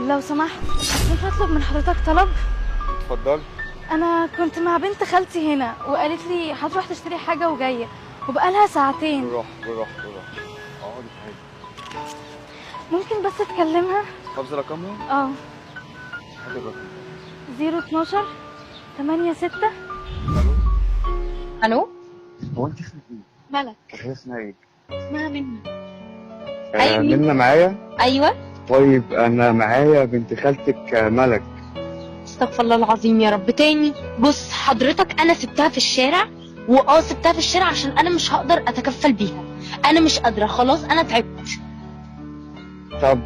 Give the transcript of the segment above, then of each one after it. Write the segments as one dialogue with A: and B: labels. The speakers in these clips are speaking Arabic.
A: لو سمحت ممكن اطلب من حضرتك طلب؟
B: اتفضل.
A: انا كنت مع بنت خالتي هنا وقالت لي هتروح تشتري حاجه وجايه وبقالها ساعتين.
B: بالراحه اقعدي عادي.
A: ممكن بس تكلمها؟
B: حافظه رقمها؟
A: اه.
B: هات الرقم.
A: 012 86.
B: الو.
C: الو.
B: هو انت اسمك ايه؟
C: ملك.
B: هي اسمها ايه؟
C: اسمها منى. أيوة.
B: منى معايا؟
C: ايوه.
B: طيب انا معايا بنت خالتك ملك.
C: استغفر الله العظيم يا رب. تاني بص حضرتك، انا سبتها في الشارع سبتها في الشارع عشان انا مش هقدر اتكفل بيها. انا مش قادره خلاص، انا تعبت.
B: طب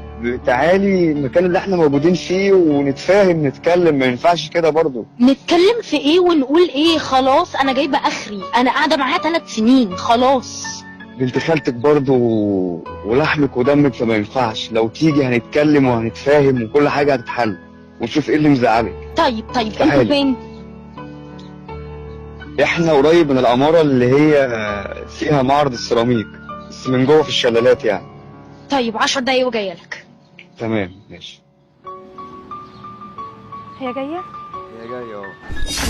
B: تعالي المكان اللي احنا موجودين فيه ونتفاهم نتكلم، ما ينفعش كده برضو.
C: نتكلم في ايه ونقول ايه؟ خلاص انا جايبه اخري، انا قاعده معاها 3 سنين خلاص.
B: بنت خالتك برضو ولحمك ودمك، فما ينفعش. لو تيجي هنتكلم وهنتفاهم وكل حاجه هتتحل ونشوف ايه اللي مزعلك.
C: طيب انتوا
B: تعالي.
C: فين؟
B: احنا قريب من العماره اللي هي فيها معرض السيراميك، بس من جوه في الشلالات يعني.
C: طيب 10 دقايق وجايه لك.
B: تمام ماشي.
A: هي جايه؟
B: هي جايه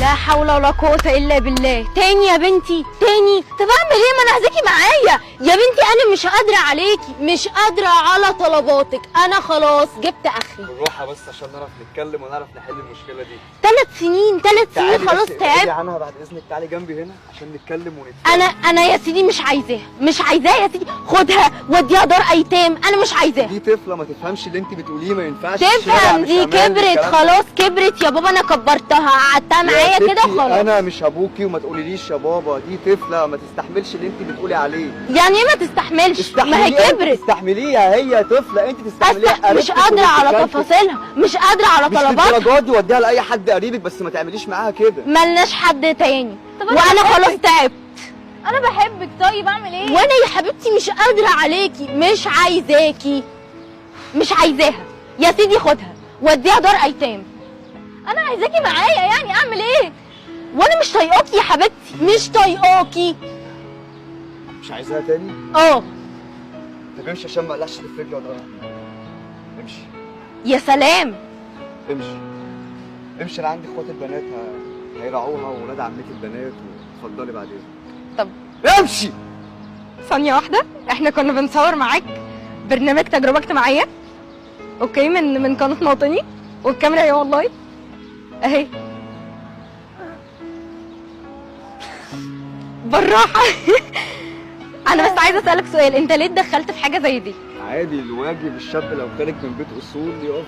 C: لا حول ولا قوة إلا بالله. تاني يا بنتي تاني؟ طب أعمل إيه؟ ما أنا هزيكي معايا يا بنتي. أنا مش قادرة عليكي، مش قادرة على طلباتك. أنا خلاص جبت آخري.
B: بالراحه بس عشان نعرف نتكلم ونعرف نحل المشكله دي.
C: 3 سنين 3 سنين خلاص تعبت.
B: عنها بعد اذنك، تعالي جنبي هنا عشان نتكلم ونتفاهم.
C: أنا يا سيدي مش عايزاها يا سيدي. خدها وديها دار أيتام، أنا مش عايزاها.
B: دي طفله ما تفهمش اللي انت بتقوليه، ما ينفعش.
C: تفهم؟ دي كبرت خلاص، كبرت يا بابا. أنا كبرتها قعدتها معايا كده خلاص.
B: انا مش ابوكي وما تقوليليش يا بابا. دي طفله ما تستحملش اللي انت بتقولي عليه.
C: يعني إيه ما تستحملش؟ ما هي كبرت.
B: تستحمليها، هي طفله انت تستحمليها.
C: مش قادرة على تفاصيلها، مش قادرة على طلباتها.
B: مش بالدرجات دي، وديها لاي حد قريبك بس ما تعمليش معاها كده.
C: ملناش حد تاني
A: طب
C: وانا خلاص تعبت.
A: انا بحبك. طيب اعمل ايه؟
C: وانا يا حبيبتي مش قادرة عليكي، مش عايزاكي، مش عايزاها. يا سيدي خدها وديها دار ايتام.
A: انا عايزاكي معايا، يعني اعمل ايه؟
C: وانا مش طايقاكي يا حبيبتي، مش طايقاكي.
B: مش عايزاها تاني؟ طب امشي عشان ما اقلعش في رجلي ولا امشي.
C: يا سلام.
B: امشي انا عندي اخوات البنات هيرعوها وولاد عمتي البنات، واتفضلي بعدين.
C: طب
B: امشي.
C: ثانية واحدة، احنا كنا بنصور معاك برنامج تجربة اجتماعية، اوكي، من قناة موطني، والكاميرا اهي والله اهي. بالراحة. انا بس عايزة اسألك سؤال، انت ليه اتدخلت في حاجة زي دي؟
B: عادي، الواجب الشاب لو خارج من بيت اصول يقف